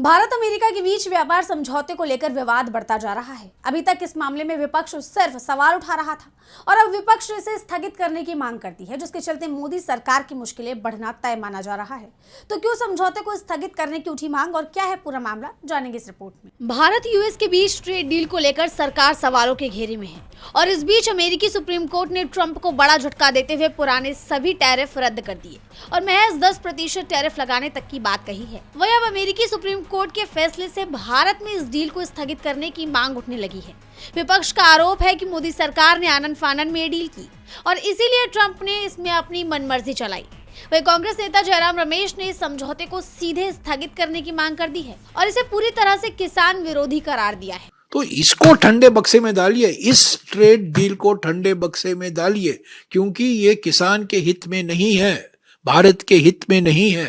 Bharat America के बीच व्यापार समझौते को लेकर विवाद बढ़ता जा रहा है। अभी तक इस मामले में विपक्ष सिर्फ सवाल उठा रहा था और अब विपक्ष इसे स्थगित करने की मांग करती है, जिसके चलते मोदी सरकार की मुश्किलें बढ़ना तय माना जा रहा है। तो क्यों समझौते को स्थगित करने की उठी मांग और क्या है पूरा मामला, जानेंगे इस रिपोर्ट में। भारत यूएस के बीच ट्रेड डील को लेकर सरकार सवालों के घेरे में है और इस बीच अमेरिकी सुप्रीम कोर्ट ने ट्रंप को बड़ा झटका देते हुए पुराने सभी टैरिफ रद्द कर दिए और महज 10% टैरिफ लगाने तक की बात कही है। वहीं अब अमेरिकी सुप्रीम कोर्ट के फैसले से भारत में इस डील को स्थगित करने की मांग उठने लगी है। विपक्ष का आरोप है कि मोदी सरकार ने आनन फानन में डील की और इसीलिए ट्रंप ने इसमें अपनी मनमर्जी चलाई। वहीं कांग्रेस नेता जयराम रमेश ने इस समझौते को सीधे स्थगित करने की मांग कर दी है और इसे पूरी तरह से किसान विरोधी करार दिया है। तो इसको ठंडे बक्से में डालिए, इस ट्रेड डील को ठंडे बक्से में डालिए, क्योंकि ये किसान के हित में नहीं है, भारत के हित में नहीं है,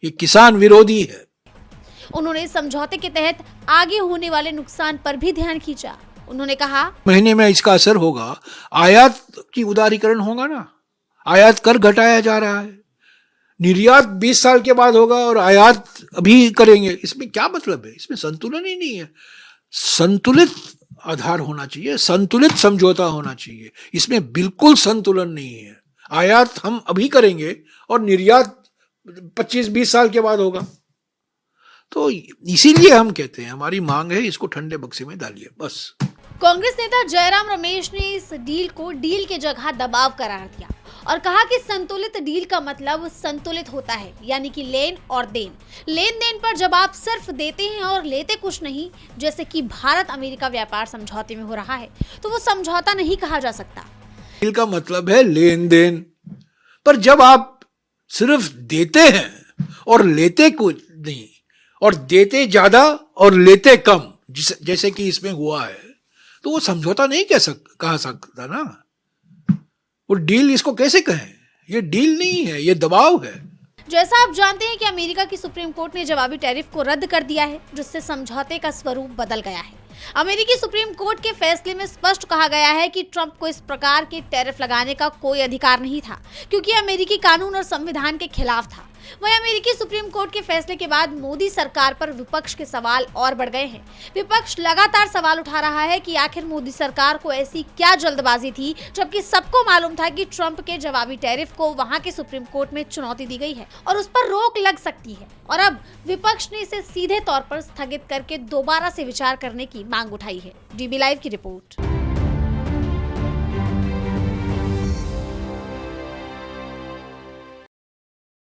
ये किसान विरोधी है। उन्होंने समझौते के तहत आगे होने वाले नुकसान पर भी ध्यान खींचा। उन्होंने कहा, महीने में इसका असर होगा, आयात की उदारीकरण होगा ना, आयात कर घटाया जा रहा है, निर्यात 20 साल के बाद होगा और आयात अभी करेंगे, इसमें क्या मतलब है? इसमें संतुलन ही नहीं है। संतुलित आधार होना चाहिए, संतुलित समझौता होना चाहिए, इसमें बिल्कुल संतुलन नहीं है। आयात हम अभी करेंगे और निर्यात 25-20 साल के बाद होगा। तो इसीलिए हम कहते हैं, हमारी मांग है इसको ठंडे बक्से में डालिए, बस। कांग्रेस नेता जयराम रमेश ने इस डील को डील की जगह दबाव करार दिया और कहा कि संतुलित डील का मतलब संतुलित होता है, यानी कि लेन और देन। लेन देन पर जब आप सिर्फ देते हैं और लेते कुछ नहीं, जैसे कि भारत अमेरिका व्यापार समझौते में हो रहा है, तो वो समझौता नहीं कहा जा सकता। डील का मतलब है लेन देन, पर जब आप सिर्फ देते हैं और लेते कुछ नहीं, और देते ज्यादा और लेते कम, जैसे कि इसमें हुआ है, तो वो समझौता नहीं कहा सकता ना। वो डील इसको कैसे कहें? ये डील नहीं है, ये दबाव है। जैसा आप जानते हैं कि अमेरिका की सुप्रीम कोर्ट ने जवाबी टैरिफ को रद्द कर दिया है, जिससे समझौते का स्वरूप बदल गया है। अमेरिकी सुप्रीम कोर्ट के फैसले में स्पष्ट कहा गया है कि ट्रंप को इस प्रकार के टैरिफ लगाने का कोई अधिकार नहीं था, क्योंकि अमेरिकी कानून और संविधान के खिलाफ था। वहीं अमेरिकी सुप्रीम कोर्ट के फैसले के बाद मोदी सरकार पर विपक्ष के सवाल और बढ़ गए हैं। विपक्ष लगातार सवाल उठा रहा है कि आखिर मोदी सरकार को ऐसी क्या जल्दबाजी थी, जबकि सबको मालूम था कि ट्रंप के जवाबी टैरिफ को वहां के सुप्रीम कोर्ट में चुनौती दी गई है और उस पर रोक लग सकती है। और अब विपक्ष ने इसे सीधे तौर पर स्थगित करके दोबारा से विचार करने की मांग उठाई है। डीबी लाइव की रिपोर्ट।